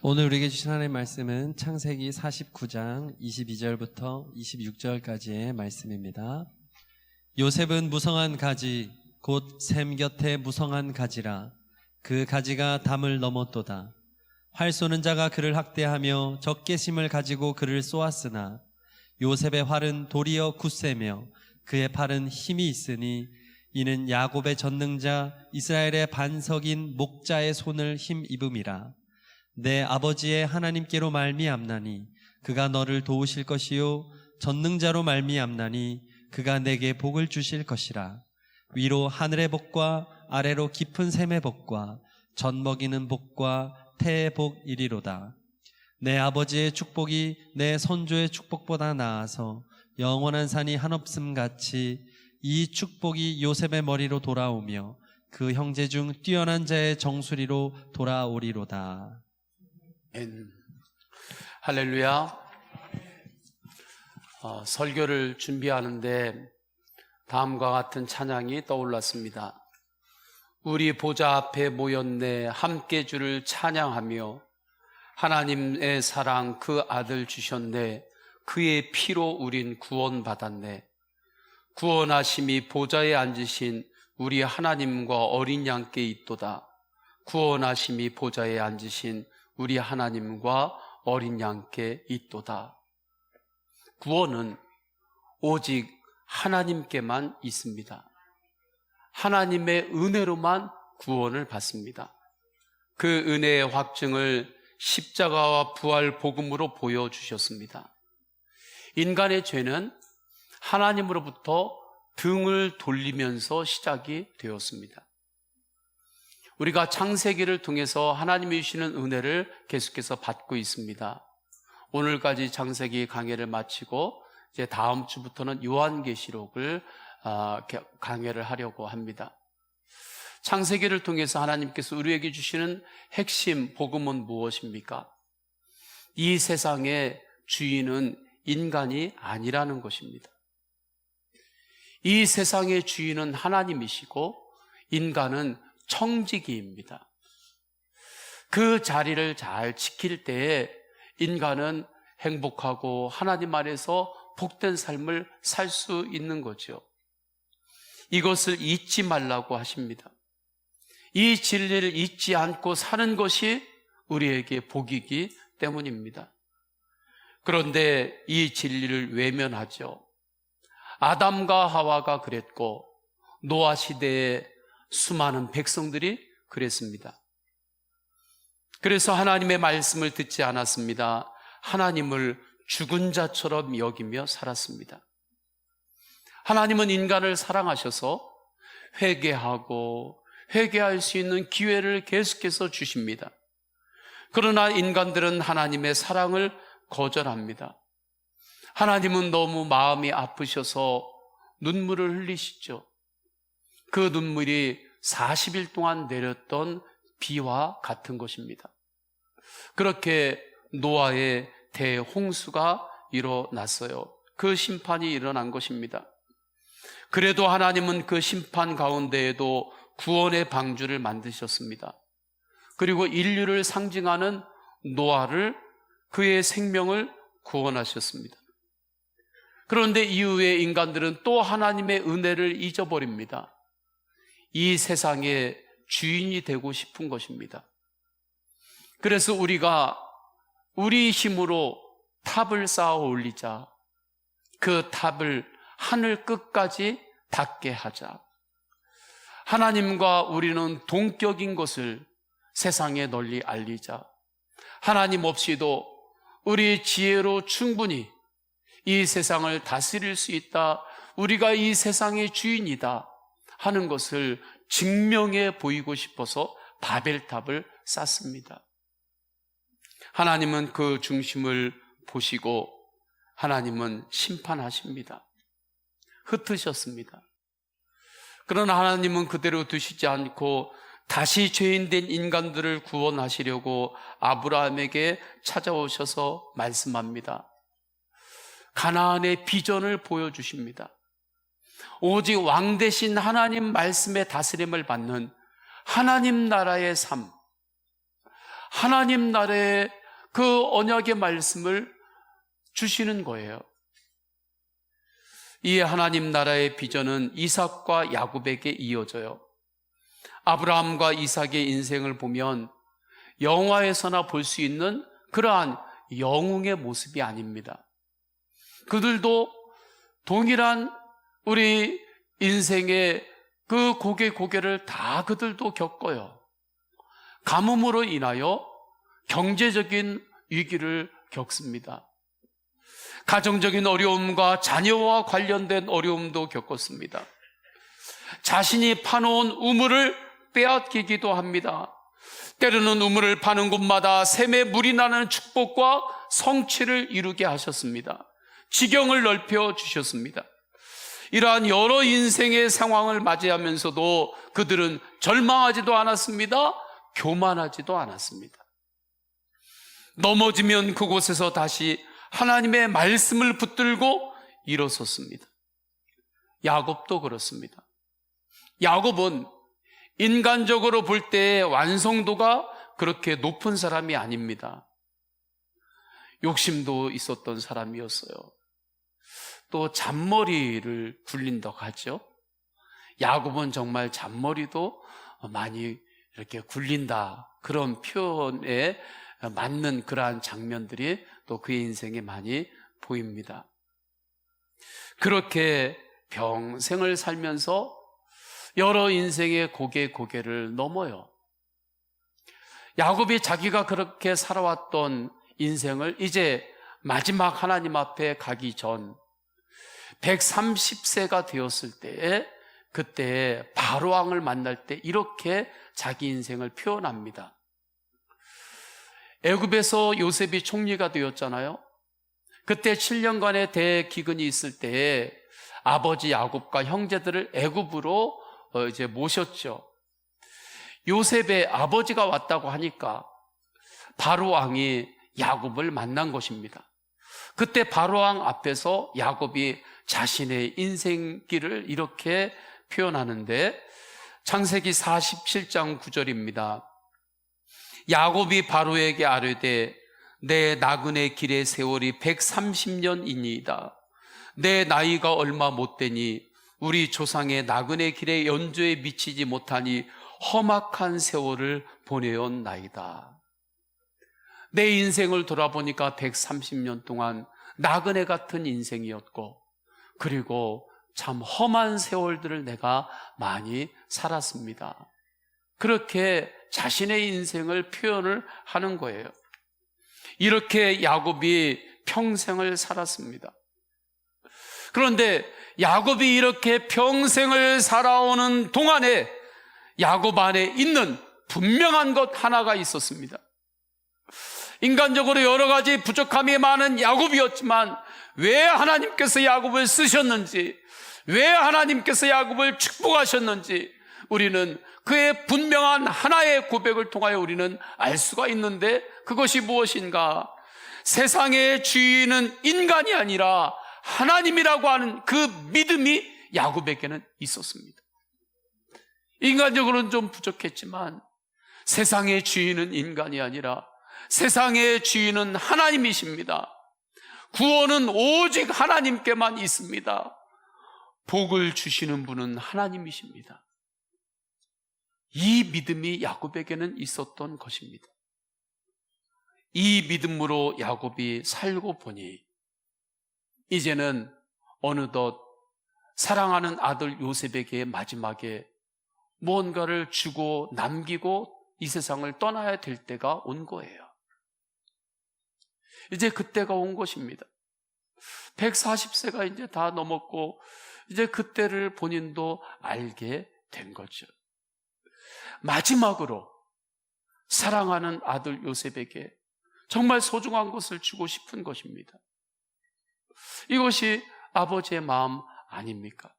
오늘 우리에게 주신 하나님의 말씀은 창세기 49장 22절부터 26절까지의 말씀입니다. 요셉은 무성한 가지 곧 샘 곁에 무성한 가지라. 그 가지가 담을 넘었도다. 활 쏘는 자가 그를 학대하며 적개심을 가지고 그를 쏘았으나 요셉의 활은 도리어 굳세며 그의 팔은 힘이 있으니 이는 야곱의 전능자 이스라엘의 반석인 목자의 손을 힘입음이라. 내 아버지의 하나님께로 말미암나니 그가 너를 도우실 것이요 전능자로 말미암나니 그가 내게 복을 주실 것이라. 위로 하늘의 복과 아래로 깊은 샘의 복과 젖 먹이는 복과 태의 복이리로다. 내 아버지의 축복이 내 선조의 축복보다 나아서 영원한 산이 한없음 같이 이 축복이 요셉의 머리로 돌아오며 그 형제 중 뛰어난 자의 정수리로 돌아오리로다. 할렐루야. 설교를 준비하는데 다음과 같은 찬양이 떠올랐습니다. 우리 보좌 앞에 모였네 함께 주를 찬양하며 하나님의 사랑 그 아들 주셨네 그의 피로 우린 구원받았네. 구원하심이 보좌에 앉으신 우리 하나님과 어린 양께 있도다. 구원하심이 보좌에 앉으신 우리 하나님과 어린 양께 있도다. 구원은 오직 하나님께만 있습니다. 하나님의 은혜로만 구원을 받습니다. 그 은혜의 확증을 십자가와 부활 복음으로 보여주셨습니다. 인간의 죄는 하나님으로부터 등을 돌리면서 시작이 되었습니다. 우리가 창세기를 통해서 하나님이 주시는 은혜를 계속해서 받고 있습니다. 오늘까지 창세기 강해를 마치고 이제 다음 주부터는 요한계시록을 강해를 하려고 합니다. 창세기를 통해서 하나님께서 우리에게 주시는 핵심 복음은 무엇입니까? 이 세상의 주인은 인간이 아니라는 것입니다. 이 세상의 주인은 하나님이시고 인간은 청지기입니다. 그 자리를 잘 지킬 때에 인간은 행복하고 하나님 안에서 복된 삶을 살 수 있는 거죠. 이것을 잊지 말라고 하십니다. 이 진리를 잊지 않고 사는 것이 우리에게 복이기 때문입니다. 그런데 이 진리를 외면하죠. 아담과 하와가 그랬고 노아 시대에 수많은 백성들이 그랬습니다. 그래서 하나님의 말씀을 듣지 않았습니다. 하나님을 죽은 자처럼 여기며 살았습니다. 하나님은 인간을 사랑하셔서 회개하고 회개할 수 있는 기회를 계속해서 주십니다. 그러나 인간들은 하나님의 사랑을 거절합니다. 하나님은 너무 마음이 아프셔서 눈물을 흘리시죠. 그 눈물이 40일 동안 내렸던 비와 같은 것입니다. 그렇게 노아의 대홍수가 일어났어요. 그 심판이 일어난 것입니다. 그래도 하나님은 그 심판 가운데에도 구원의 방주를 만드셨습니다. 그리고 인류를 상징하는 노아를 그의 생명을 구원하셨습니다. 그런데 이후에 인간들은 또 하나님의 은혜를 잊어버립니다. 이 세상의 주인이 되고 싶은 것입니다. 그래서 우리가 우리 힘으로 탑을 쌓아 올리자. 그 탑을 하늘 끝까지 닿게 하자. 하나님과 우리는 동격인 것을 세상에 널리 알리자. 하나님 없이도 우리 지혜로 충분히 이 세상을 다스릴 수 있다. 우리가 이 세상의 주인이다 하는 것을 증명해 보이고 싶어서 바벨탑을 쌓습니다. 하나님은 그 중심을 보시고 하나님은 심판하십니다. 흩으셨습니다. 그러나 하나님은 그대로 두시지 않고 다시 죄인된 인간들을 구원하시려고 아브라함에게 찾아오셔서 말씀합니다. 가나안의 비전을 보여주십니다. 오직 왕 대신 하나님 말씀의 다스림을 받는 하나님 나라의 삶, 하나님 나라의 그 언약의 말씀을 주시는 거예요. 이 하나님 나라의 비전은 이삭과 야곱에게 이어져요. 아브라함과 이삭의 인생을 보면 영화에서나 볼 수 있는 그러한 영웅의 모습이 아닙니다. 그들도 동일한 우리 인생의 그 고개를 다 그들도 겪어요. 가뭄으로 인하여 경제적인 위기를 겪습니다. 가정적인 어려움과 자녀와 관련된 어려움도 겪었습니다. 자신이 파놓은 우물을 빼앗기기도 합니다. 때로는 우물을 파는 곳마다 샘에 물이 나는 축복과 성취를 이루게 하셨습니다. 지경을 넓혀 주셨습니다. 이러한 여러 인생의 상황을 맞이하면서도 그들은 절망하지도 않았습니다. 교만하지도 않았습니다. 넘어지면 그곳에서 다시 하나님의 말씀을 붙들고 일어섰습니다. 야곱도 그렇습니다. 야곱은 인간적으로 볼 때 완성도가 그렇게 높은 사람이 아닙니다. 욕심도 있었던 사람이었어요. 또 잔머리를 굴린다고 하죠. 야곱은 정말 잔머리도 많이 이렇게 굴린다, 그런 표현에 맞는 그러한 장면들이 또 그의 인생에 많이 보입니다. 그렇게 평생을 살면서 여러 인생의 고개를 넘어요. 야곱이 자기가 그렇게 살아왔던 인생을 이제 마지막 하나님 앞에 가기 전 130세가 되었을 때에, 그때 바로왕을 만날 때 이렇게 자기 인생을 표현합니다. 애굽에서 요셉이 총리가 되었잖아요. 그때 7년간의 대기근이 있을 때에 아버지 야곱과 형제들을 애굽으로 이제 모셨죠. 요셉의 아버지가 왔다고 하니까 바로왕이 야곱을 만난 것입니다. 그때 바로왕 앞에서 야곱이 자신의 인생길을 이렇게 표현하는데, 창세기 47장 9절입니다. 야곱이 바로에게 아뢰되 내 나그네 길의 세월이 130년이니이다. 내 나이가 얼마 못되니 우리 조상의 나그네 길의 연조에 미치지 못하니 험악한 세월을 보내었나이다. 내 인생을 돌아보니까 130년 동안 나그네 같은 인생이었고, 그리고 참 험한 세월들을 내가 많이 살았습니다. 그렇게 자신의 인생을 표현을 하는 거예요. 이렇게 야곱이 평생을 살았습니다. 그런데 야곱이 이렇게 평생을 살아오는 동안에 야곱 안에 있는 분명한 것 하나가 있었습니다. 인간적으로 여러 가지 부족함이 많은 야곱이었지만 왜 하나님께서 야곱을 쓰셨는지, 왜 하나님께서 야곱을 축복하셨는지 우리는 그의 분명한 하나의 고백을 통하여 우리는 알 수가 있는데, 그것이 무엇인가? 세상의 주인은 인간이 아니라 하나님이라고 하는 그 믿음이 야곱에게는 있었습니다. 인간적으로는 좀 부족했지만 세상의 주인은 인간이 아니라 세상의 주인은 하나님이십니다. 구원은 오직 하나님께만 있습니다. 복을 주시는 분은 하나님이십니다. 이 믿음이 야곱에게는 있었던 것입니다. 이 믿음으로 야곱이 살고 보니 이제는 어느덧 사랑하는 아들 요셉에게 마지막에 무언가를 주고 남기고 이 세상을 떠나야 될 때가 온 거예요. 이제 그때가 온 것입니다. 140세가 이제 다 넘었고 이제 그때를 본인도 알게 된 거죠. 마지막으로 사랑하는 아들 요셉에게 정말 소중한 것을 주고 싶은 것입니다. 이것이 아버지의 마음 아닙니까?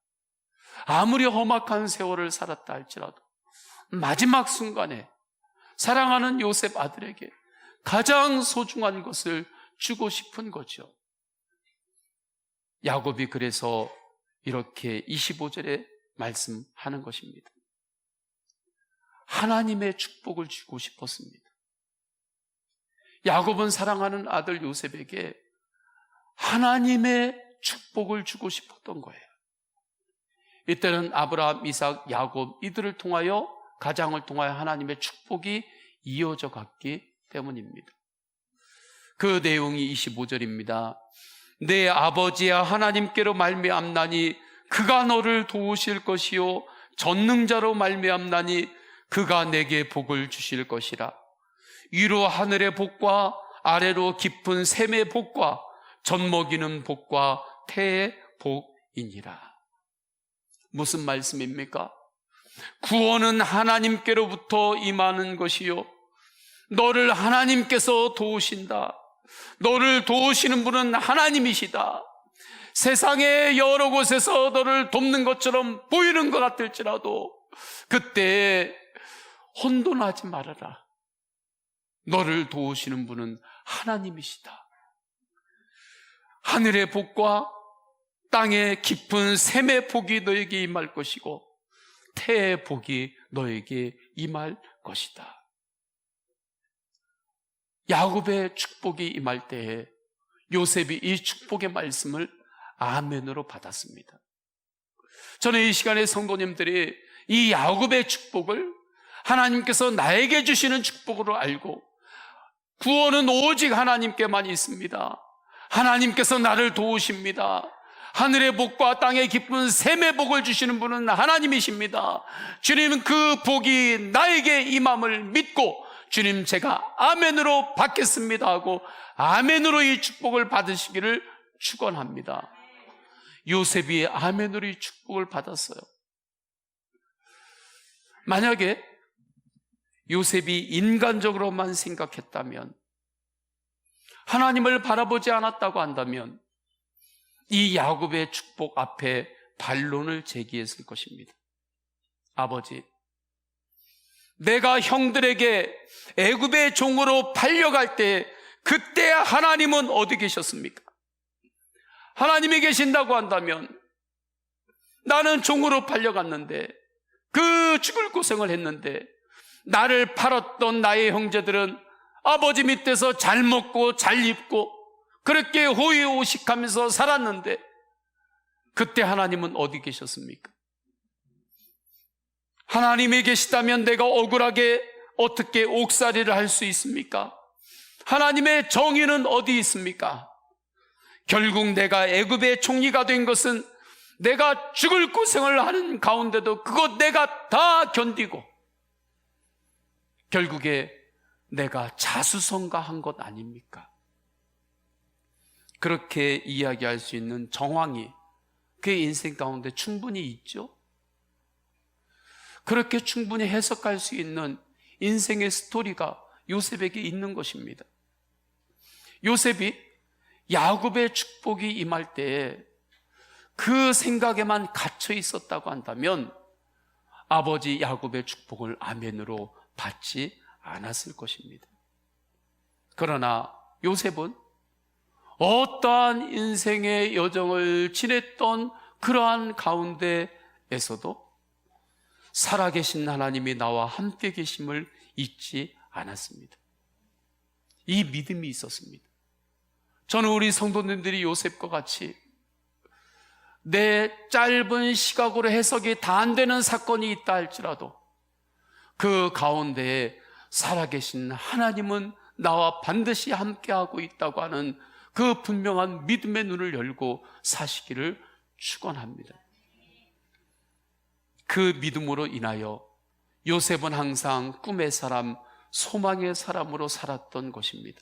아무리 험악한 세월을 살았다 할지라도 마지막 순간에 사랑하는 요셉 아들에게 가장 소중한 것을 주고 싶은 거죠. 야곱이 그래서 이렇게 25절에 말씀하는 것입니다. 하나님의 축복을 주고 싶었습니다. 야곱은 사랑하는 아들 요셉에게 하나님의 축복을 주고 싶었던 거예요. 이때는 아브라함, 이삭, 야곱 이들을 통하여, 가장을 통하여 하나님의 축복이 이어져 갔기 때문입니다. 그 내용이 25절입니다. 내 아버지야 하나님께로 말미암나니 그가 너를 도우실 것이요 전능자로 말미암나니 그가 내게 복을 주실 것이라. 위로 하늘의 복과 아래로 깊은 샘의 복과 젖먹이는 복과 태의 복이니라. 무슨 말씀입니까? 구원은 하나님께로부터 임하는 것이요, 너를 하나님께서 도우신다. 너를 도우시는 분은 하나님이시다. 세상의 여러 곳에서 너를 돕는 것처럼 보이는 것 같을지라도 그때 혼돈하지 말아라. 너를 도우시는 분은 하나님이시다. 하늘의 복과 땅의 깊은 샘의 복이 너에게 임할 것이고 태의 복이 너에게 임할 것이다. 야곱의 축복이 임할 때에 요셉이 이 축복의 말씀을 아멘으로 받았습니다. 저는 이 시간에 성도님들이 이 야곱의 축복을 하나님께서 나에게 주시는 축복으로 알고, 구원은 오직 하나님께만 있습니다. 하나님께서 나를 도우십니다. 하늘의 복과 땅의 깊은 샘의 복을 주시는 분은 하나님이십니다. 주님은 그 복이 나에게 임함을 믿고, 주님 제가 아멘으로 받겠습니다 하고 아멘으로 이 축복을 받으시기를 축원합니다. 요셉이 아멘으로 이 축복을 받았어요. 만약에 요셉이 인간적으로만 생각했다면, 하나님을 바라보지 않았다고 한다면 이 야곱의 축복 앞에 반론을 제기했을 것입니다. 아버지, 내가 형들에게 애굽의 종으로 팔려갈 때 그때 하나님은 어디 계셨습니까? 하나님이 계신다고 한다면 나는 종으로 팔려갔는데, 그 죽을 고생을 했는데, 나를 팔았던 나의 형제들은 아버지 밑에서 잘 먹고 잘 입고 그렇게 호의호식하면서 살았는데 그때 하나님은 어디 계셨습니까? 하나님이 계시다면 내가 억울하게 어떻게 옥살이를 할 수 있습니까? 하나님의 정의는 어디 있습니까? 결국 내가 애굽의 총리가 된 것은 내가 죽을 고생을 하는 가운데도 그것 내가 다 견디고 결국에 내가 자수성가한 것 아닙니까? 그렇게 이야기할 수 있는 정황이 그의 인생 가운데 충분히 있죠. 그렇게 충분히 해석할 수 있는 인생의 스토리가 요셉에게 있는 것입니다. 요셉이 야곱의 축복이 임할 때에 그 생각에만 갇혀 있었다고 한다면 아버지 야곱의 축복을 아멘으로 받지 않았을 것입니다. 그러나 요셉은 어떠한 인생의 여정을 지냈던 그러한 가운데에서도 살아계신 하나님이 나와 함께 계심을 잊지 않았습니다. 이 믿음이 있었습니다. 저는 우리 성도님들이 요셉과 같이 내 짧은 시각으로 해석이 다 안 되는 사건이 있다 할지라도 그 가운데에 살아계신 하나님은 나와 반드시 함께하고 있다고 하는 그 분명한 믿음의 눈을 열고 사시기를 축원합니다. 그 믿음으로 인하여 요셉은 항상 꿈의 사람, 소망의 사람으로 살았던 것입니다.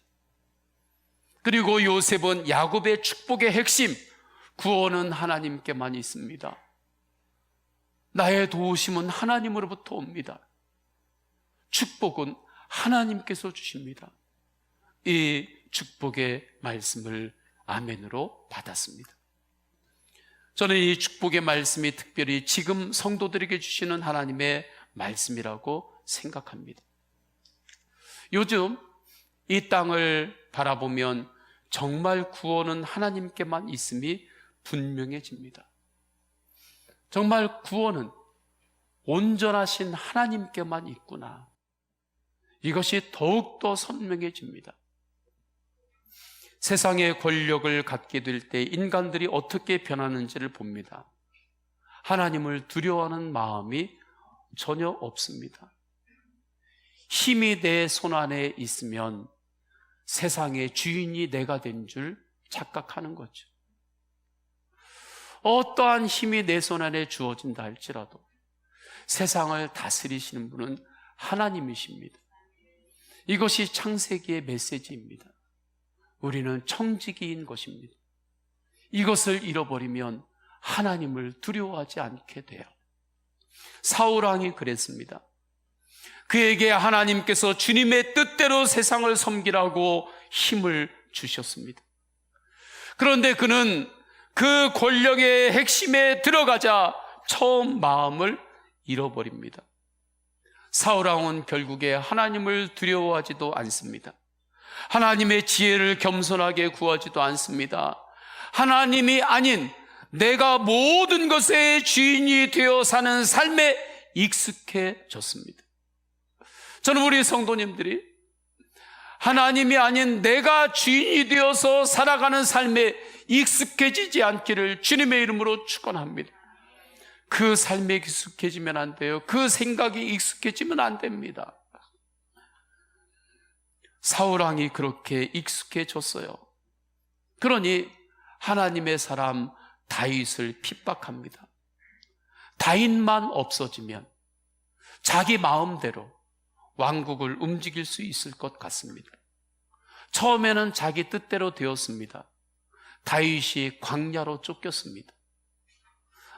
그리고 요셉은 야곱의 축복의 핵심, 구원은 하나님께만 있습니다. 나의 도우심은 하나님으로부터 옵니다. 축복은 하나님께서 주십니다. 이 축복의 말씀을 아멘으로 받았습니다. 저는 이 축복의 말씀이 특별히 지금 성도들에게 주시는 하나님의 말씀이라고 생각합니다. 요즘 이 땅을 바라보면 정말 구원은 하나님께만 있음이 분명해집니다. 정말 구원은 온전하신 하나님께만 있구나. 이것이 더욱더 선명해집니다. 세상의 권력을 갖게 될 때 인간들이 어떻게 변하는지를 봅니다. 하나님을 두려워하는 마음이 전혀 없습니다. 힘이 내 손 안에 있으면 세상의 주인이 내가 된 줄 착각하는 거죠. 어떠한 힘이 내 손 안에 주어진다 할지라도 세상을 다스리시는 분은 하나님이십니다. 이것이 창세기의 메시지입니다. 우리는 청지기인 것입니다. 이것을 잃어버리면 하나님을 두려워하지 않게 돼요. 사울왕이 그랬습니다. 그에게 하나님께서 주님의 뜻대로 세상을 섬기라고 힘을 주셨습니다. 그런데 그는 그 권력의 핵심에 들어가자 처음 마음을 잃어버립니다. 사울왕은 결국에 하나님을 두려워하지도 않습니다. 하나님의 지혜를 겸손하게 구하지도 않습니다. 하나님이 아닌 내가 모든 것의 주인이 되어 사는 삶에 익숙해졌습니다. 저는 우리 성도님들이 하나님이 아닌 내가 주인이 되어서 살아가는 삶에 익숙해지지 않기를 주님의 이름으로 축원합니다. 그 삶에 익숙해지면 안 돼요. 그 생각이 익숙해지면 안 됩니다. 사울왕이 그렇게 익숙해졌어요. 그러니 하나님의 사람 다윗을 핍박합니다. 다윗만 없어지면 자기 마음대로 왕국을 움직일 수 있을 것 같습니다. 처음에는 자기 뜻대로 되었습니다. 다윗이 광야로 쫓겼습니다.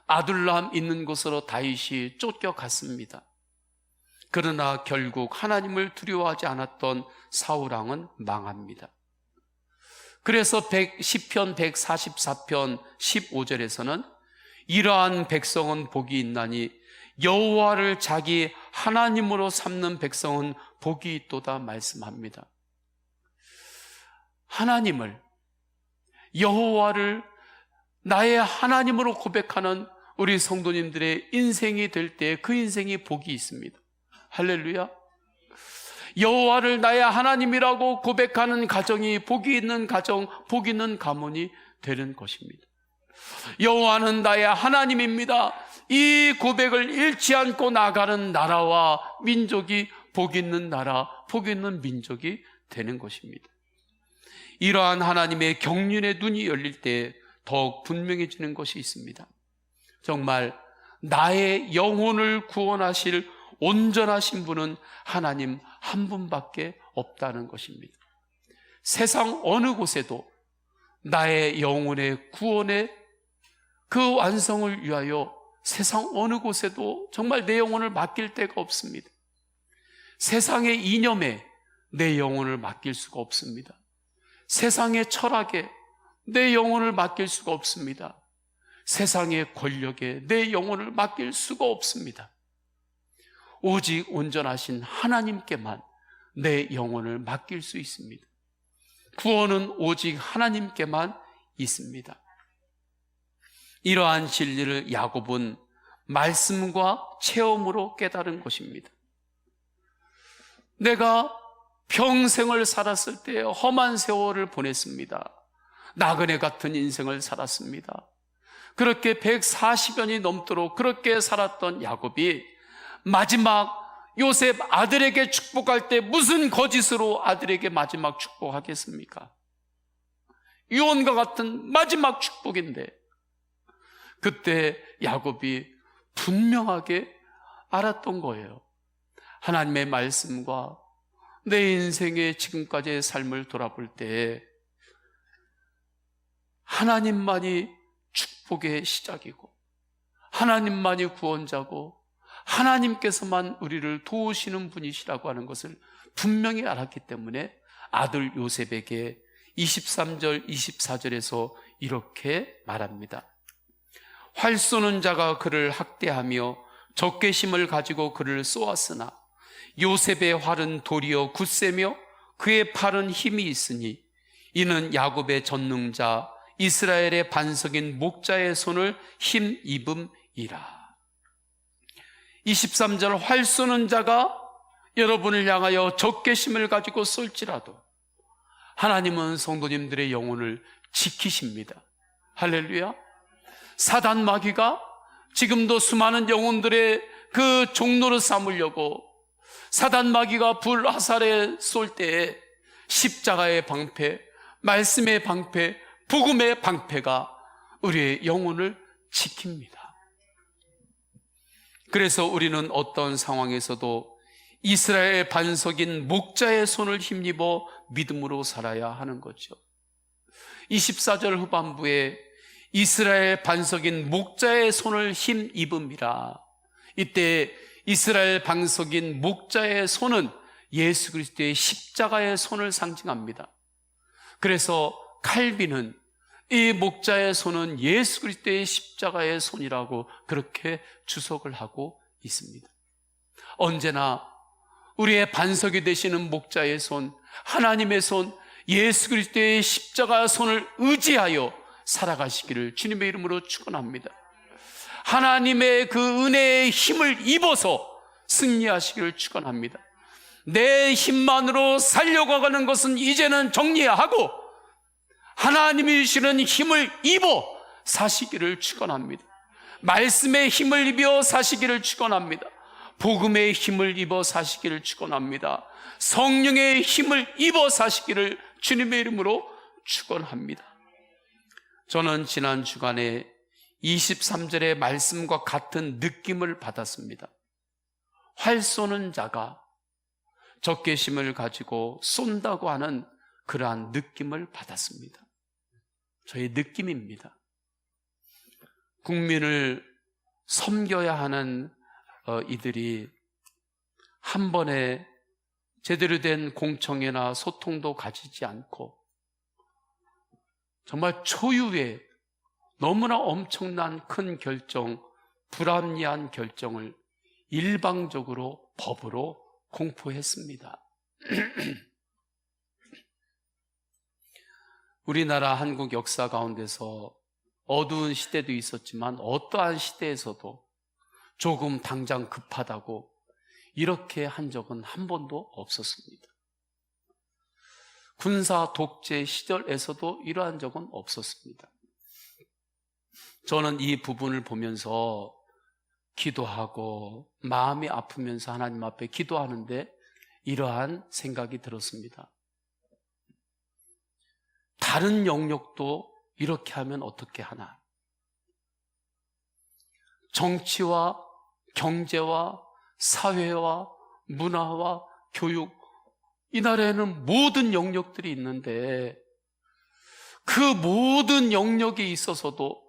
아둘람 있는 곳으로 다윗이 쫓겨갔습니다. 그러나 결국 하나님을 두려워하지 않았던 사울왕은 망합니다. 그래서 시편 144편 15절에서는 이러한 백성은 복이 있나니 여호와를 자기 하나님으로 삼는 백성은 복이 있도다 말씀합니다. 하나님을, 여호와를 나의 하나님으로 고백하는 우리 성도님들의 인생이 될 때 그 인생이 복이 있습니다. 할렐루야. 여호와를 나의 하나님이라고 고백하는 가정이 복이 있는 가정, 복이 있는 가문이 되는 것입니다. 여호와는 나의 하나님입니다. 이 고백을 잃지 않고 나가는 나라와 민족이 복 있는 나라, 복 있는 민족이 되는 것입니다. 이러한 하나님의 경륜의 눈이 열릴 때 더욱 분명해지는 것이 있습니다. 정말 나의 영혼을 구원하실 온전하신 분은 하나님 한 분밖에 없다는 것입니다. 세상 어느 곳에도 나의 영혼의 구원의 그 완성을 위하여 세상 어느 곳에도 정말 내 영혼을 맡길 데가 없습니다. 세상의 이념에 내 영혼을 맡길 수가 없습니다. 세상의 철학에 내 영혼을 맡길 수가 없습니다. 세상의 권력에 내 영혼을 맡길 수가 없습니다. 오직 온전하신 하나님께만 내 영혼을 맡길 수 있습니다. 구원은 오직 하나님께만 있습니다. 이러한 진리를 야곱은 말씀과 체험으로 깨달은 것입니다. 내가 평생을 살았을 때 험한 세월을 보냈습니다. 나그네 같은 인생을 살았습니다. 그렇게 140년이 넘도록 그렇게 살았던 야곱이 마지막 요셉 아들에게 축복할 때 무슨 거짓으로 아들에게 마지막 축복하겠습니까? 유언과 같은 마지막 축복인데 그때 야곱이 분명하게 알았던 거예요. 하나님의 말씀과 내 인생의 지금까지의 삶을 돌아볼 때 하나님만이 축복의 시작이고 하나님만이 구원자고 하나님께서만 우리를 도우시는 분이시라고 하는 것을 분명히 알았기 때문에 아들 요셉에게 23절, 24절에서 이렇게 말합니다. 활 쏘는 자가 그를 학대하며 적개심을 가지고 그를 쏘았으나 요셉의 활은 도리어 굳세며 그의 팔은 힘이 있으니 이는 야곱의 전능자 이스라엘의 반석인 목자의 손을 힘입음이라. 23절 활 쏘는 자가 여러분을 향하여 적개심을 가지고 쏠지라도 하나님은 성도님들의 영혼을 지키십니다. 할렐루야. 사단 마귀가 지금도 수많은 영혼들의 그 종로를 삼으려고 사단 마귀가 불 화살에 쏠 때에 십자가의 방패, 말씀의 방패, 복음의 방패가 우리의 영혼을 지킵니다. 그래서 우리는 어떤 상황에서도 이스라엘의 반석인 목자의 손을 힘입어 믿음으로 살아야 하는 거죠. 24절 후반부에 이스라엘 반석인 목자의 손을 힘입음이라. 이때 이스라엘 반석인 목자의 손은 예수 그리스도의 십자가의 손을 상징합니다. 그래서 칼빈은 이 목자의 손은 예수 그리스도의 십자가의 손이라고 그렇게 주석을 하고 있습니다. 언제나 우리의 반석이 되시는 목자의 손, 하나님의 손, 예수 그리스도의 십자가 손을 의지하여 살아가시기를 주님의 이름으로 축원합니다. 하나님의 그 은혜의 힘을 입어서 승리하시기를 축원합니다. 내 힘만으로 살려가는 것은 이제는 정리하고 하나님이 주시는 힘을 입어 사시기를 축원합니다. 말씀의 힘을 입어 사시기를 축원합니다. 복음의 힘을 입어 사시기를 축원합니다. 성령의 힘을 입어 사시기를 주님의 이름으로 축원합니다. 저는 지난 주간에 23절의 말씀과 같은 느낌을 받았습니다. 활 쏘는 자가 적개심을 가지고 쏜다고 하는 그러한 느낌을 받았습니다. 저의 느낌입니다. 국민을 섬겨야 하는 이들이 한 번에 제대로 된 공청회나 소통도 가지지 않고 정말 초유의 너무나 엄청난 큰 결정, 불합리한 결정을 일방적으로 법으로 공포했습니다. 우리나라 한국 역사 가운데서 어두운 시대도 있었지만 어떠한 시대에서도 조금 당장 급하다고 이렇게 한 적은 한 번도 없었습니다. 군사 독재 시절에서도 이러한 적은 없었습니다. 저는 이 부분을 보면서 기도하고 마음이 아프면서 하나님 앞에 기도하는데 이러한 생각이 들었습니다. 다른 영역도 이렇게 하면 어떻게 하나? 정치와 경제와 사회와 문화와 교육, 이 나라에는 모든 영역들이 있는데 그 모든 영역에 있어서도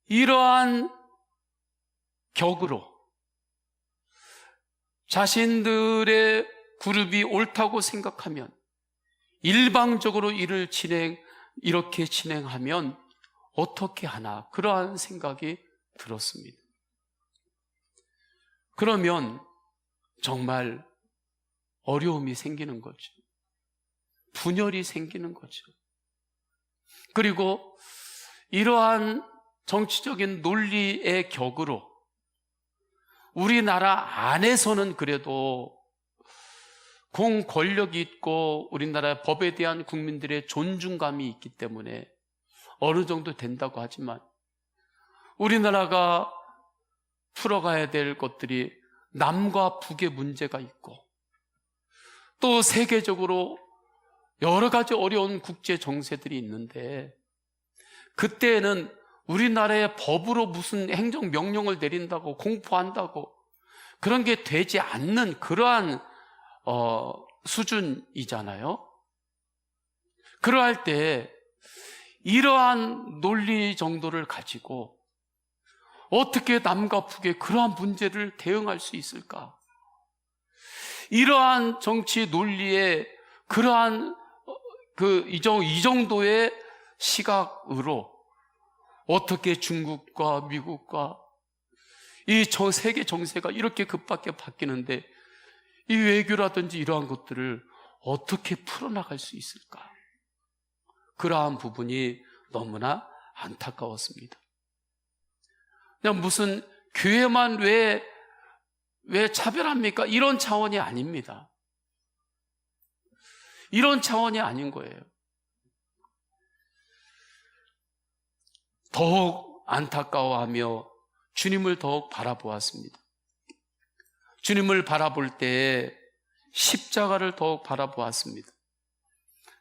이러한 격으로 자신들의 그룹이 옳다고 생각하면 일방적으로 일을 이렇게 진행하면 어떻게 하나, 그러한 생각이 들었습니다. 그러면 정말 어려움이 생기는 거죠. 분열이 생기는 거죠. 그리고 이러한 정치적인 논리의 격으로 우리나라 안에서는 그래도 공권력이 있고 우리나라 법에 대한 국민들의 존중감이 있기 때문에 어느 정도 된다고 하지만 우리나라가 풀어가야 될 것들이 남과 북의 문제가 있고 또 세계적으로 여러 가지 어려운 국제 정세들이 있는데 그때는 우리나라의 법으로 무슨 행정명령을 내린다고 공포한다고 그런 게 되지 않는 그러한 수준이잖아요. 그러할 때 이러한 논리 정도를 가지고 어떻게 남과 북의 그러한 문제를 대응할 수 있을까? 이러한 정치 논리에 그러한 이 정도의 시각으로 어떻게 중국과 미국과 이 세계 정세가 이렇게 급하게 바뀌는데 이 외교라든지 이러한 것들을 어떻게 풀어나갈 수 있을까? 그러한 부분이 너무나 안타까웠습니다. 그냥 무슨 교회만 왜 차별합니까? 이런 차원이 아닙니다. 이런 차원이 아닌 거예요. 더욱 안타까워하며 주님을 더욱 바라보았습니다. 주님을 바라볼 때 십자가를 더욱 바라보았습니다.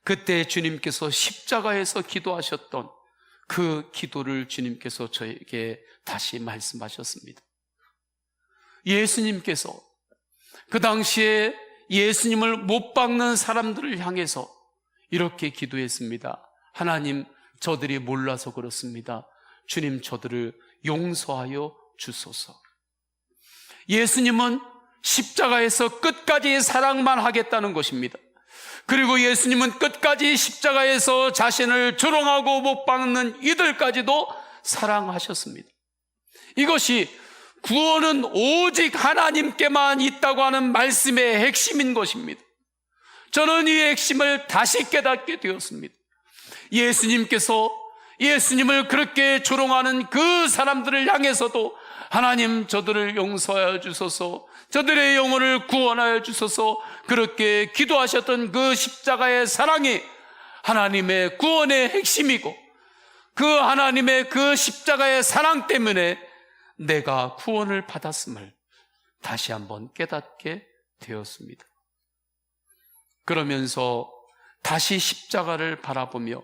그때 주님께서 십자가에서 기도하셨던 그 기도를 주님께서 저에게 다시 말씀하셨습니다. 예수님께서 그 당시에 예수님을 못 박는 사람들을 향해서 이렇게 기도했습니다. 하나님, 저들이 몰라서 그렇습니다. 주님, 저들을 용서하여 주소서. 예수님은 십자가에서 끝까지 사랑만 하겠다는 것입니다. 그리고 예수님은 끝까지 십자가에서 자신을 조롱하고 못 박는 이들까지도 사랑하셨습니다. 이것이 구원은 오직 하나님께만 있다고 하는 말씀의 핵심인 것입니다. 저는 이 핵심을 다시 깨닫게 되었습니다. 예수님께서 예수님을 그렇게 조롱하는 그 사람들을 향해서도 하나님, 저들을 용서하여 주소서, 저들의 영혼을 구원하여 주소서, 그렇게 기도하셨던 그 십자가의 사랑이 하나님의 구원의 핵심이고, 그 하나님의 그 십자가의 사랑 때문에 내가 구원을 받았음을 다시 한번 깨닫게 되었습니다. 그러면서 다시 십자가를 바라보며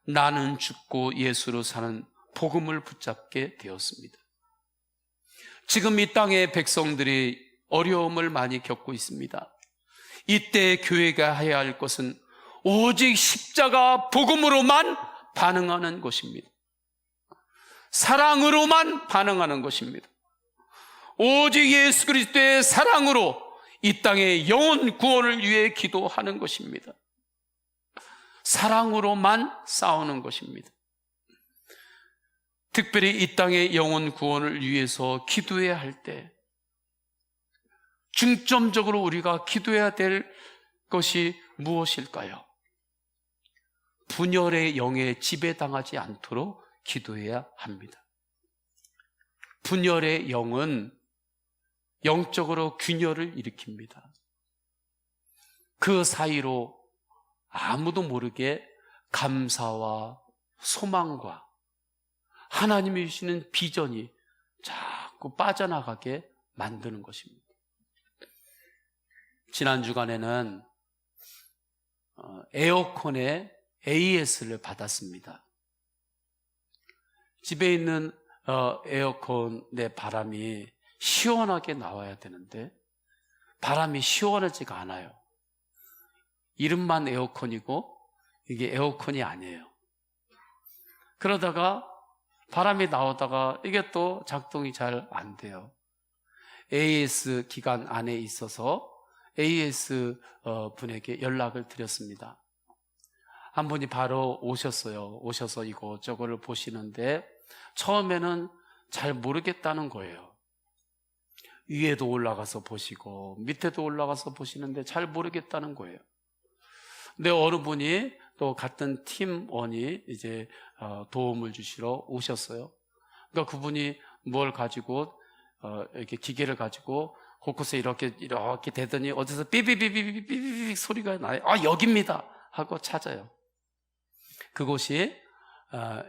나는 죽고 예수로 사는 복음을 붙잡게 되었습니다. 지금 이 땅의 백성들이 어려움을 많이 겪고 있습니다. 이때 교회가 해야 할 것은 오직 십자가 복음으로만 반응하는 것입니다. 사랑으로만 반응하는 것입니다. 오직 예수 그리스도의 사랑으로 이 땅의 영혼 구원을 위해 기도하는 것입니다. 사랑으로만 싸우는 것입니다. 특별히 이 땅의 영혼 구원을 위해서 기도해야 할 때 중점적으로 우리가 기도해야 될 것이 무엇일까요? 분열의 영에 지배당하지 않도록 기도해야 합니다. 분열의 영은 영적으로 균열을 일으킵니다. 그 사이로 아무도 모르게 감사와 소망과 하나님이 주시는 비전이 자꾸 빠져나가게 만드는 것입니다. 지난 주간에는 에어컨에 AS를 받았습니다. 집에 있는 에어컨의 바람이 시원하게 나와야 되는데 바람이 시원하지가 않아요. 이름만 에어컨이고 이게 에어컨이 아니에요. 그러다가 바람이 나오다가 이게 또 작동이 잘 안 돼요. AS 기간 안에 있어서 AS 분에게 연락을 드렸습니다. 한 분이 바로 오셨어요. 오셔서 이거저거를 보시는데 처음에는 잘 모르겠다는 거예요. 위에도 올라가서 보시고 밑에도 올라가서 보시는데 잘 모르겠다는 거예요. 근데 어느 분이 또 같은 팀원이 이제 도움을 주시러 오셨어요. 그러니까 그분이 뭘 가지고 이렇게 기계를 가지고 곳곳에 이렇게 대더니 어디서 삐삐삐삐삐삐 소리가 나요. 아, 여기입니다 하고 찾아요. 그곳이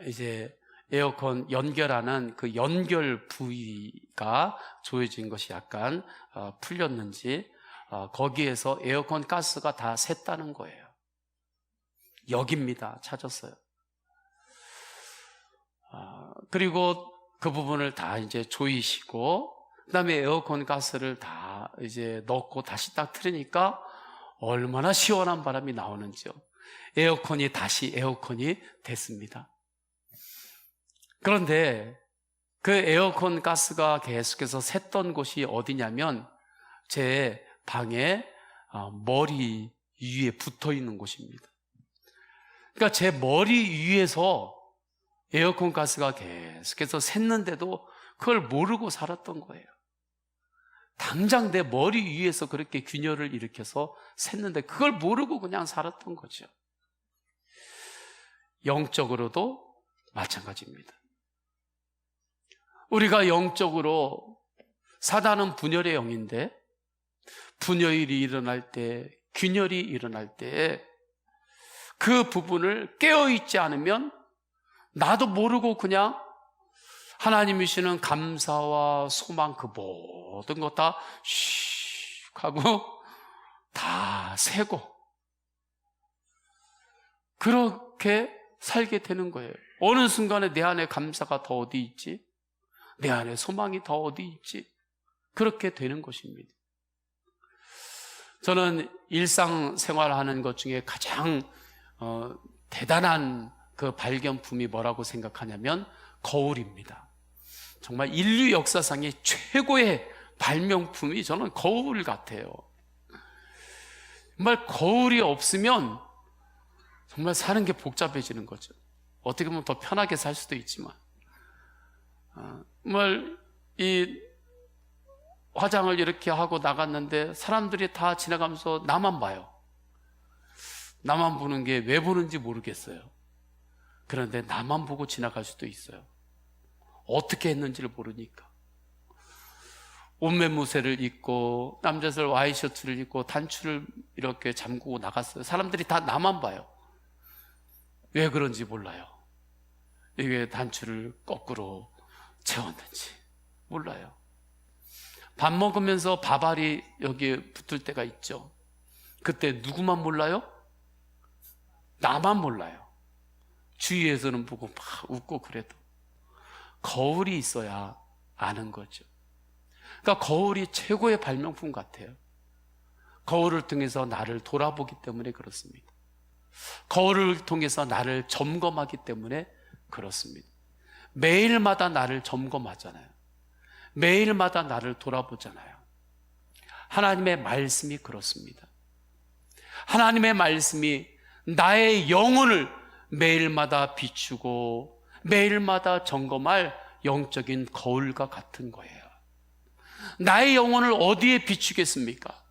이제 에어컨 연결하는 그 연결 부위가 조여진 것이 약간 풀렸는지 거기에서 에어컨 가스가 다 샜다는 거예요. 여기입니다. 찾았어요. 그리고 그 부분을 다 이제 조이시고 그 다음에 에어컨 가스를 다 이제 넣고 다시 딱 틀으니까 얼마나 시원한 바람이 나오는지요. 에어컨이 다시 에어컨이 됐습니다. 그런데 그 에어컨 가스가 계속해서 샜던 곳이 어디냐면 제 방에 머리 위에 붙어 있는 곳입니다. 그러니까 제 머리 위에서 에어컨 가스가 계속해서 샜는데도 그걸 모르고 살았던 거예요. 당장 내 머리 위에서 그렇게 균열을 일으켜서 샜는데 그걸 모르고 그냥 살았던 거죠. 영적으로도 마찬가지입니다. 우리가 영적으로 사단은 분열의 영인데 분열이 일어날 때, 균열이 일어날 때 그 부분을 깨어있지 않으면 나도 모르고 그냥 하나님이 주시는 감사와 소망 그 모든 것 다 슉 하고 다 세고 그렇게 살게 되는 거예요. 어느 순간에 내 안에 감사가 더 어디 있지? 내 안에 소망이 더 어디 있지? 그렇게 되는 것입니다. 저는 일상생활하는 것 중에 가장 대단한 그 발견품이 뭐라고 생각하냐면 거울입니다. 정말 인류 역사상의 최고의 발명품이 저는 거울 같아요. 정말 거울이 없으면 정말 사는 게 복잡해지는 거죠. 어떻게 보면 더 편하게 살 수도 있지만 정말 이 화장을 이렇게 하고 나갔는데 사람들이 다 지나가면서 나만 봐요. 나만 보는 게 왜 보는지 모르겠어요. 그런데 나만 보고 지나갈 수도 있어요. 어떻게 했는지를 모르니까. 옷매무새를 입고 남자들 와이셔츠를 입고 단추를 이렇게 잠그고 나갔어요. 사람들이 다 나만 봐요. 왜 그런지 몰라요. 이게 단추를 거꾸로 채웠는지 몰라요. 밥 먹으면서 밥알이 여기에 붙을 때가 있죠. 그때 누구만 몰라요? 나만 몰라요. 주위에서는 보고 막 웃고 그래도 거울이 있어야 아는 거죠. 그러니까 거울이 최고의 발명품 같아요. 거울을 통해서 나를 돌아보기 때문에 그렇습니다. 거울을 통해서 나를 점검하기 때문에 그렇습니다. 매일마다 나를 점검하잖아요. 매일마다 나를 돌아보잖아요. 하나님의 말씀이 그렇습니다. 하나님의 말씀이 나의 영혼을 매일마다 비추고 매일마다 점검할 영적인 거울과 같은 거예요. 나의 영혼을 어디에 비추겠습니까?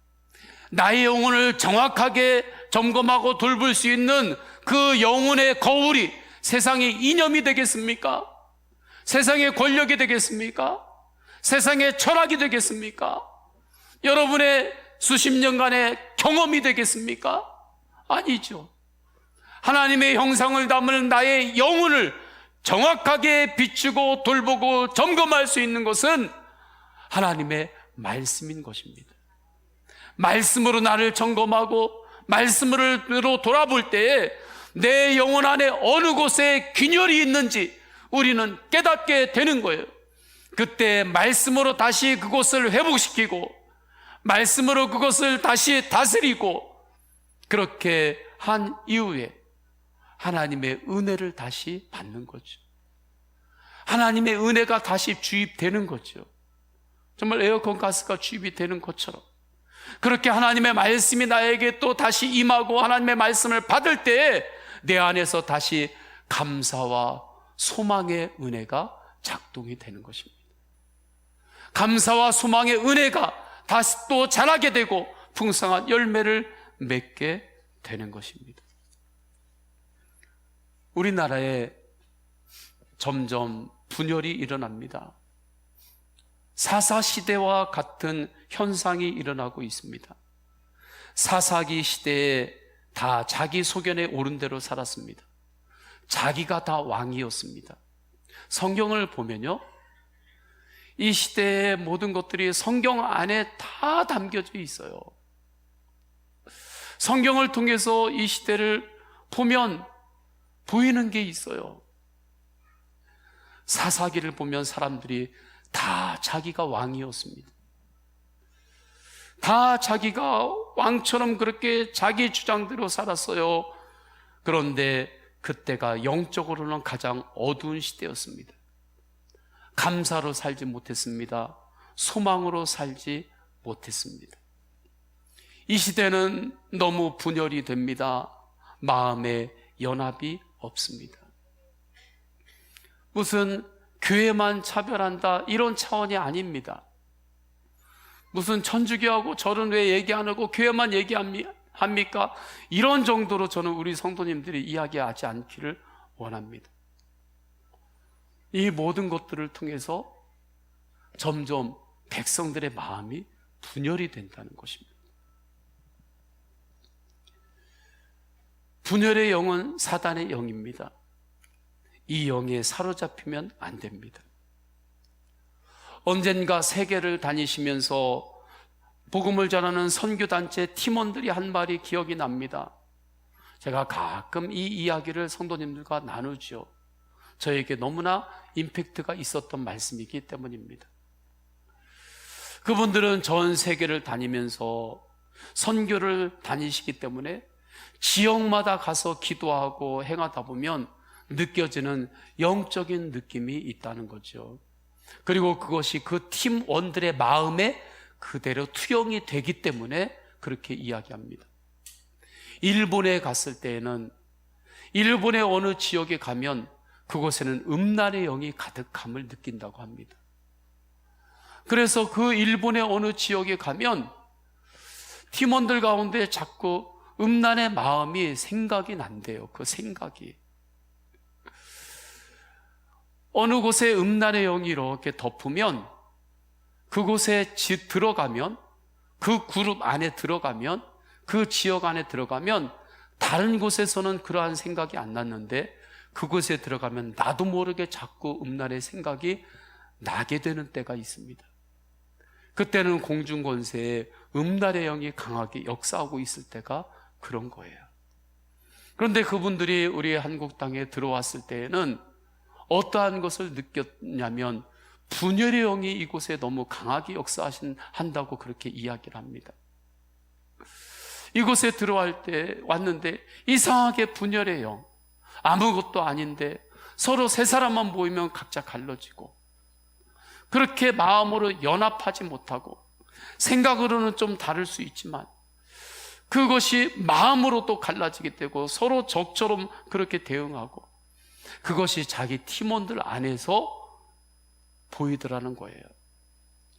나의 영혼을 정확하게 점검하고 돌볼 수 있는 그 영혼의 거울이 세상의 이념이 되겠습니까? 세상의 권력이 되겠습니까? 세상의 철학이 되겠습니까? 여러분의 수십 년간의 경험이 되겠습니까? 아니죠. 하나님의 형상을 담은 나의 영혼을 정확하게 비추고 돌보고 점검할 수 있는 것은 하나님의 말씀인 것입니다. 말씀으로 나를 점검하고 말씀으로 돌아볼 때에 내 영혼 안에 어느 곳에 균열이 있는지 우리는 깨닫게 되는 거예요. 그때 말씀으로 다시 그곳을 회복시키고 말씀으로 그것을 다시 다스리고 그렇게 한 이후에 하나님의 은혜를 다시 받는 거죠. 하나님의 은혜가 다시 주입되는 거죠. 정말 에어컨 가스가 주입이 되는 것처럼 그렇게 하나님의 말씀이 나에게 또 다시 임하고 하나님의 말씀을 받을 때에 내 안에서 다시 감사와 소망의 은혜가 작동이 되는 것입니다. 감사와 소망의 은혜가 다시 또 자라게 되고 풍성한 열매를 맺게 되는 것입니다. 우리나라에 점점 분열이 일어납니다. 사사시대와 같은 현상이 일어나고 있습니다. 사사기 시대에 다 자기 소견에 옳은 대로 살았습니다. 자기가 다 왕이었습니다. 성경을 보면요, 이 시대의 모든 것들이 성경 안에 다 담겨져 있어요. 성경을 통해서 이 시대를 보면 보이는 게 있어요. 사사기를 보면 사람들이 다 자기가 왕이었습니다. 다 자기가 왕처럼 그렇게 자기 주장대로 살았어요. 그런데 그때가 영적으로는 가장 어두운 시대였습니다. 감사로 살지 못했습니다. 소망으로 살지 못했습니다. 이 시대는 너무 분열이 됩니다. 마음에 연합이 없습니다. 무슨 교회만 차별한다 이런 차원이 아닙니다. 무슨 천주교하고 절은 왜 얘기 안 하고 교회만 얘기합니까? 이런 정도로 저는 우리 성도님들이 이야기하지 않기를 원합니다. 이 모든 것들을 통해서 점점 백성들의 마음이 분열이 된다는 것입니다. 분열의 영은 사단의 영입니다. 이 영에 사로잡히면 안 됩니다. 언젠가 세계를 다니시면서 복음을 전하는 선교단체 팀원들이 한 말이 기억이 납니다. 제가 가끔 이 이야기를 성도님들과 나누죠. 저에게 너무나 임팩트가 있었던 말씀이기 때문입니다. 그분들은 전 세계를 다니면서 선교를 다니시기 때문에 지역마다 가서 기도하고 행하다 보면 느껴지는 영적인 느낌이 있다는 거죠. 그리고 그것이 그 팀원들의 마음에 그대로 투영이 되기 때문에 그렇게 이야기합니다. 일본에 갔을 때에는 일본의 어느 지역에 가면 그곳에는 음란의 영이 가득함을 느낀다고 합니다. 그래서 그 일본의 어느 지역에 가면 팀원들 가운데 자꾸 음란의 마음이 생각이 난대요. 그 생각이. 어느 곳에 음란의 영이 이렇게 덮으면 그곳에 들어가면, 그 그룹 안에 들어가면, 그 지역 안에 들어가면 다른 곳에서는 그러한 생각이 안 났는데 그곳에 들어가면 나도 모르게 자꾸 음란의 생각이 나게 되는 때가 있습니다. 그때는 공중권세에 음란의 영이 강하게 역사하고 있을 때가 그런 거예요. 그런데 그분들이 우리 한국 땅에 들어왔을 때에는 어떠한 것을 느꼈냐면 분열의 영이 이곳에 너무 강하게 역사한다고 그렇게 이야기를 합니다. 이곳에 왔는데 이상하게 분열의 영, 아무것도 아닌데 서로 세 사람만 모이면 각자 갈라지고, 그렇게 마음으로 연합하지 못하고 생각으로는 좀 다를 수 있지만 그것이 마음으로 또 갈라지게 되고 서로 적처럼 그렇게 대응하고, 그것이 자기 팀원들 안에서 보이더라는 거예요.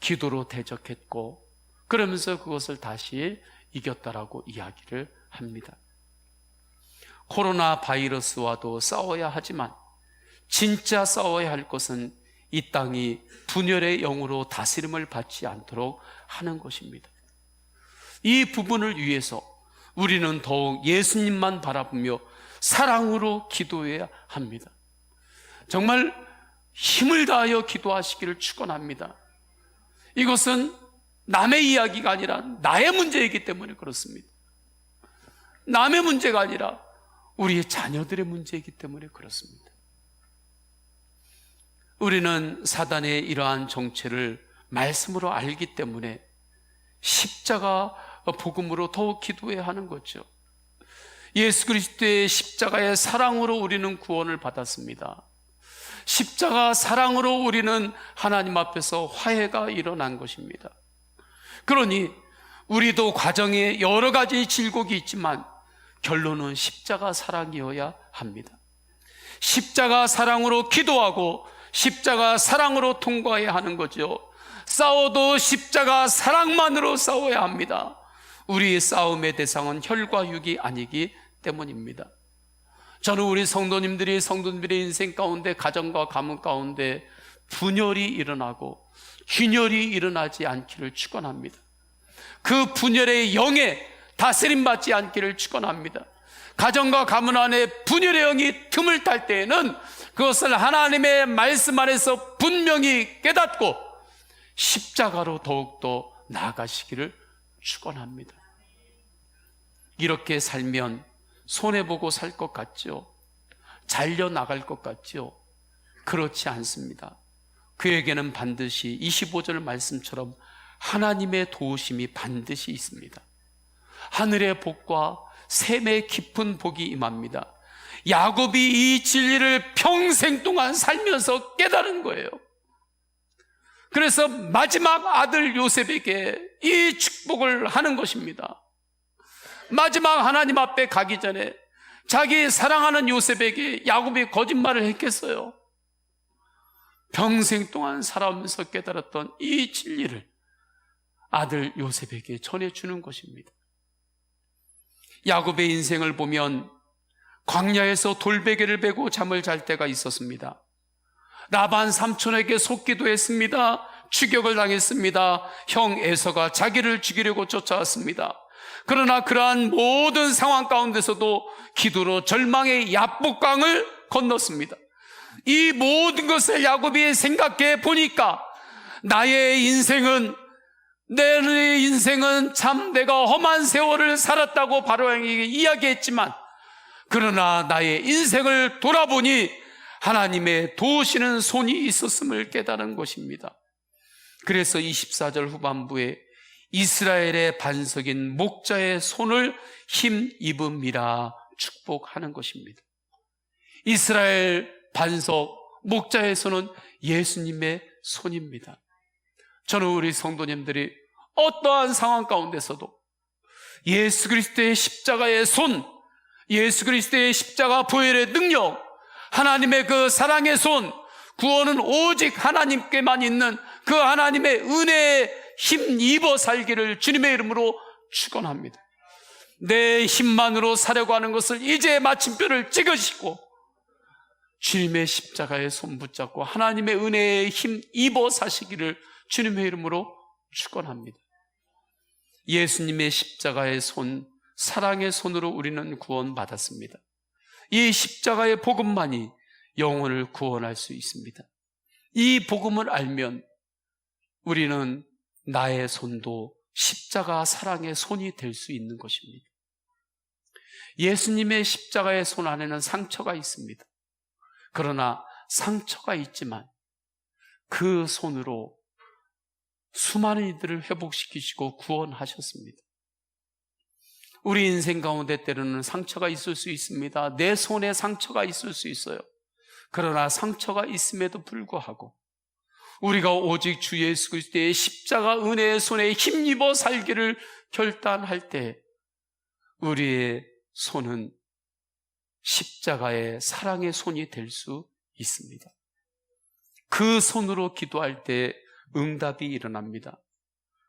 기도로 대적했고 그러면서 그것을 다시 이겼다라고 이야기를 합니다. 코로나 바이러스와도 싸워야 하지만 진짜 싸워야 할 것은 이 땅이 분열의 영으로 다스림을 받지 않도록 하는 것입니다. 이 부분을 위해서 우리는 더욱 예수님만 바라보며 사랑으로 기도해야 합니다. 정말 힘을 다하여 기도하시기를 축원합니다. 이것은 남의 이야기가 아니라 나의 문제이기 때문에 그렇습니다. 남의 문제가 아니라 우리의 자녀들의 문제이기 때문에 그렇습니다. 우리는 사단의 이러한 정체를 말씀으로 알기 때문에 십자가 복음으로 더욱 기도해야 하는 거죠. 예수 그리스도의 십자가의 사랑으로 우리는 구원을 받았습니다. 십자가 사랑으로 우리는 하나님 앞에서 화해가 일어난 것입니다. 그러니 우리도 과정에 여러 가지 질곡이 있지만 결론은 십자가 사랑이어야 합니다. 십자가 사랑으로 기도하고 십자가 사랑으로 통과해야 하는 거죠. 싸워도 십자가 사랑만으로 싸워야 합니다. 우리의 싸움의 대상은 혈과 육이 아니기 때문입니다. 저는 우리 성도님들의 인생 가운데, 가정과 가문 가운데 분열이 일어나고 균열이 일어나지 않기를 축원합니다. 그 분열의 영에 다스림받지 않기를 축원합니다. 가정과 가문 안에 분열의 영이 틈을 탈 때에는 그것을 하나님의 말씀 안에서 분명히 깨닫고 십자가로 더욱더 나아가시기를 축원합니다. 이렇게 살면 손해보고 살 것 같죠? 잘려나갈 것 같죠? 그렇지 않습니다. 그에게는 반드시 25절 말씀처럼 하나님의 도우심이 반드시 있습니다. 하늘의 복과 샘의 깊은 복이 임합니다. 야곱이 이 진리를 평생 동안 살면서 깨달은 거예요. 그래서 마지막 아들 요셉에게 이 축복을 하는 것입니다. 마지막 하나님 앞에 가기 전에 자기 사랑하는 요셉에게 야곱이 거짓말을 했겠어요. 평생 동안 살아오면서 깨달았던 이 진리를 아들 요셉에게 전해주는 것입니다. 야곱의 인생을 보면 광야에서 돌베개를 베고 잠을 잘 때가 있었습니다. 라반 삼촌에게 속기도 했습니다. 추격을 당했습니다. 형 에서가 자기를 죽이려고 쫓아왔습니다. 그러나 그러한 모든 상황 가운데서도 기도로 절망의 야복강을 건넜습니다. 이 모든 것을 야곱이 생각해 보니까 나의 인생은 참 내가 험한 세월을 살았다고 바로에게 이야기했지만, 그러나 나의 인생을 돌아보니 하나님의 도우시는 손이 있었음을 깨달은 것입니다. 그래서 24절 후반부에 이스라엘의 반석인 목자의 손을 힘입음이라 축복하는 것입니다. 이스라엘 반석 목자의 손은 예수님의 손입니다. 저는 우리 성도님들이 어떠한 상황 가운데서도 예수 그리스도의 십자가의 손, 예수 그리스도의 십자가 보혈의 능력, 하나님의 그 사랑의 손, 구원은 오직 하나님께만 있는 그 하나님의 은혜에 힘입어 살기를 주님의 이름으로 축원합니다. 내 힘만으로 사려고 하는 것을 이제 마침표를 찍으시고 주님의 십자가의 손 붙잡고 하나님의 은혜에 힘입어 사시기를 주님의 이름으로 축원합니다. 예수님의 십자가의 손, 사랑의 손으로 우리는 구원받았습니다. 이 십자가의 복음만이 영혼을 구원할 수 있습니다. 이 복음을 알면 우리는 나의 손도 십자가 사랑의 손이 될 수 있는 것입니다. 예수님의 십자가의 손 안에는 상처가 있습니다. 그러나 상처가 있지만 그 손으로 수많은 이들을 회복시키시고 구원하셨습니다. 우리 인생 가운데 때로는 상처가 있을 수 있습니다. 내 손에 상처가 있을 수 있어요. 그러나 상처가 있음에도 불구하고 우리가 오직 주 예수 그리스도의 십자가 은혜의 손에 힘입어 살기를 결단할 때 우리의 손은 십자가의 사랑의 손이 될 수 있습니다. 그 손으로 기도할 때 응답이 일어납니다.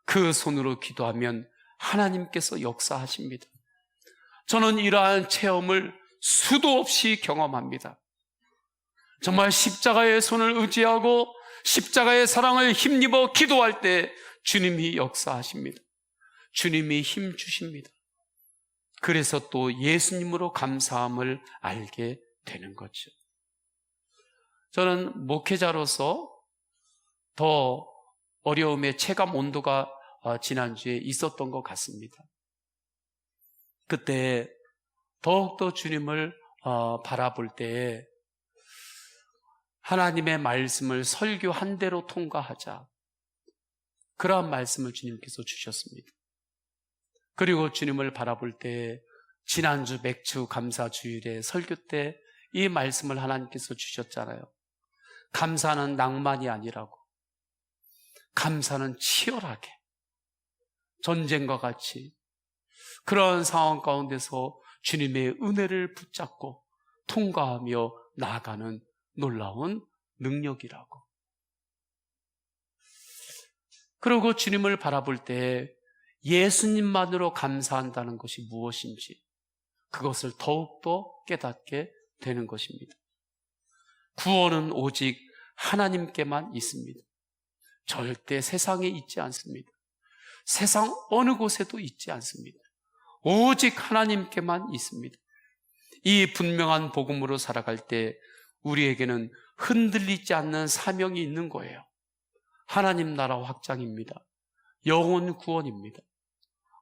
그 손으로 기도하면 하나님께서 역사하십니다. 저는 이러한 체험을 수도 없이 경험합니다. 정말 십자가의 손을 의지하고 십자가의 사랑을 힘입어 기도할 때 주님이 역사하십니다. 주님이 힘 주십니다. 그래서 또 예수님으로 감사함을 알게 되는 거죠. 저는 목회자로서 더 어려움의 체감 온도가 지난주에 있었던 것 같습니다. 그때 더욱더 주님을 바라볼 때 하나님의 말씀을 설교 한 대로 통과하자, 그러한 말씀을 주님께서 주셨습니다. 그리고 주님을 바라볼 때 지난주 맥주 감사 주일에 설교 때 이 말씀을 하나님께서 주셨잖아요. 감사는 낭만이 아니라고, 감사는 치열하게 전쟁과 같이 그런 상황 가운데서 주님의 은혜를 붙잡고 통과하며 나아가는 놀라운 능력이라고. 그리고 주님을 바라볼 때 예수님만으로 감사한다는 것이 무엇인지 그것을 더욱더 깨닫게 되는 것입니다. 구원은 오직 하나님께만 있습니다. 절대 세상에 있지 않습니다. 세상 어느 곳에도 있지 않습니다. 오직 하나님께만 있습니다. 이 분명한 복음으로 살아갈 때 우리에게는 흔들리지 않는 사명이 있는 거예요. 하나님 나라 확장입니다. 영혼 구원입니다.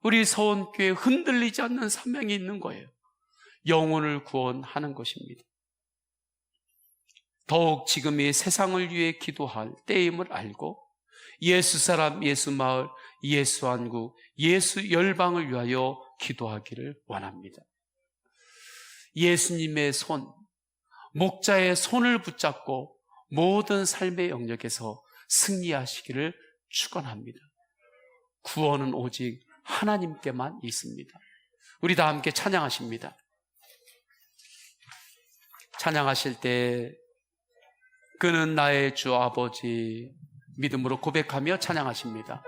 우리 서원교회에 흔들리지 않는 사명이 있는 거예요. 영혼을 구원하는 것입니다. 더욱 지금 이 세상을 위해 기도할 때임을 알고 예수 사람, 예수 마을, 예수 한국, 예수 열방을 위하여 기도하기를 원합니다. 예수님의 손, 목자의 손을 붙잡고 모든 삶의 영역에서 승리하시기를 축원합니다. 구원은 오직 하나님께만 있습니다. 우리 다 함께 찬양하십니다. 찬양하실 때 그는 나의 주 아버지 믿음으로 고백하며 찬양하십니다.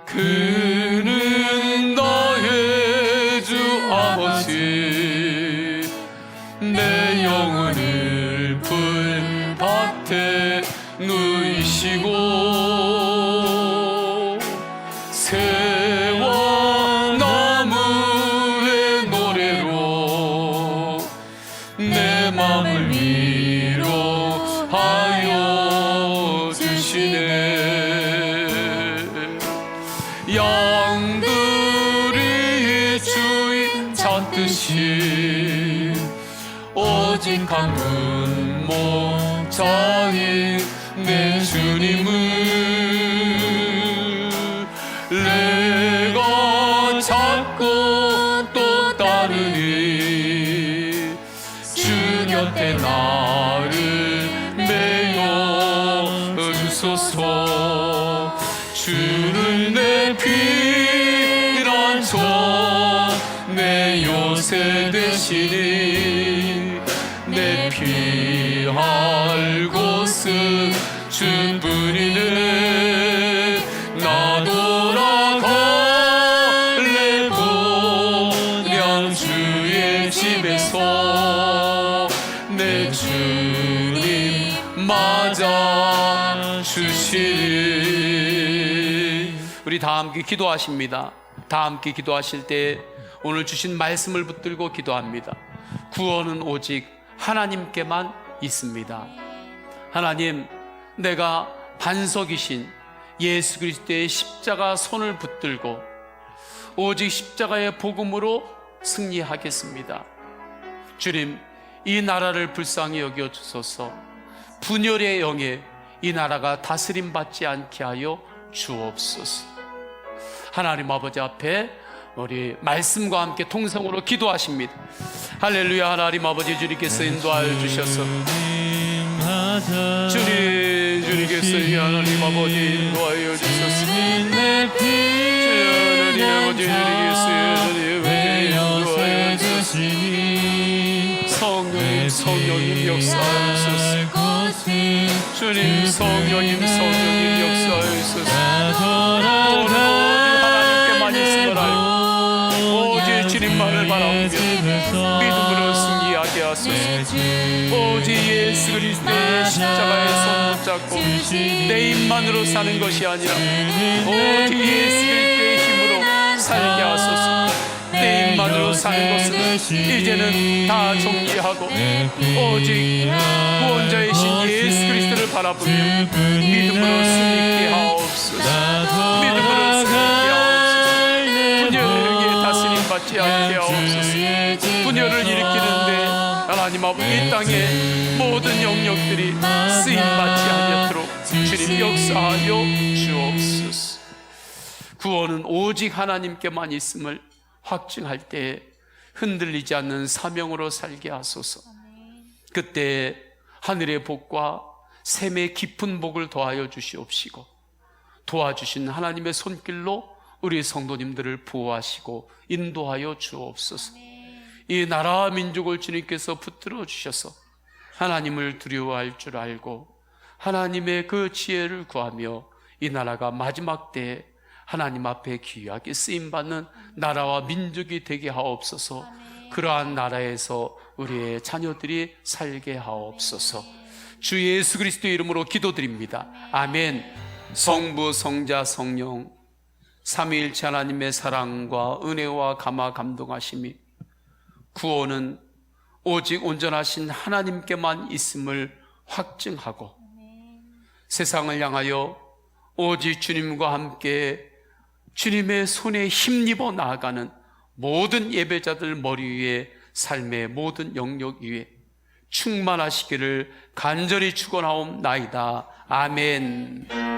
그는 나의 주 아버지 내 영혼을 풀밭에 누이시고 새와 나무의 노래로 내 맘을 위로하여 주시네. 양들이 주인 찾듯이 오직 한 분 목자인 내 주님을 내가 찾고 또 따르니 주 곁에 나를 메어 주소서. 주는 내 피난처 내 요새 되시니 내 피할 곳은 주뿐이네. 나 돌아갈래 보련 주의 집에서 내 주님 맞아 주시리. 우리 다 함께 기도하십니다. 다 함께 기도하실 때 오늘 주신 말씀을 붙들고 기도합니다. 구원은 오직 하나님께만 있습니다. 하나님, 내가 반석이신 예수 그리스도의 십자가 손을 붙들고 오직 십자가의 복음으로 승리하겠습니다. 주님, 이 나라를 불쌍히 여겨 주소서. 분열의 영에 이 나라가 다스림 받지 않게 하여 주옵소서. 하나님 아버지 앞에 우리 말씀과 함께 통성으로 기도하십니다. 할렐루야. 하나님 아버지, 주님께서 인도하여 주셔서 주님께서 하나님 아버지 인도하여 주셔서 하나님 아버지 주님께서 인도하여 주시니 성령님 역사하옵소서. 주님 성령님 역사하옵소서. 오직 하나님께만 있음을 알고 오직 주님만을 바라보며 믿음으로 승리하게 하소서. 오직 예수 그리스도의 십자가의 손 붙잡고 내 입만으로 사는 것이 아니라 오직 예수 그리스도의 힘으로 살게 하소서. 내 입만으로 사는 것은 이제는 다 정리하고 오직 구원자이신 예수 그리스도를 바라보며 믿음으로 승리케 하옵소서. 믿음으로 승리케 하옵소서. 분열에게 다스림 받지 않게 하옵소서. 분열을 일으키는데 하나님 아버지 이 땅의 모든 영역들이 쓰임 받지 않도록 주님 역사하여 주옵소서. 구원은 오직 하나님께만 있음을 확증할 때 흔들리지 않는 사명으로 살게 하소서. 그때 하늘의 복과 샘의 깊은 복을 더하여 주시옵시고 도와주신 하나님의 손길로 우리 성도님들을 보호하시고 인도하여 주옵소서. 이 나라와 민족을 주님께서 붙들어 주셔서 하나님을 두려워할 줄 알고 하나님의 그 지혜를 구하며 이 나라가 마지막 때에 하나님 앞에 귀하게 쓰임받는 나라와 민족이 되게 하옵소서. 그러한 나라에서 우리의 자녀들이 살게 하옵소서. 주 예수 그리스도의 이름으로 기도드립니다. 아멘. 성부 성자 성령 삼위일체 하나님의 사랑과 은혜와 감화 감동하심이 구원은 오직 온전하신 하나님께만 있음을 확증하고 세상을 향하여 오직 주님과 함께 주님의 손에 힘입어 나아가는 모든 예배자들 머리 위에 삶의 모든 영역 위에 충만하시기를 간절히 축원하옵나이다. 아멘.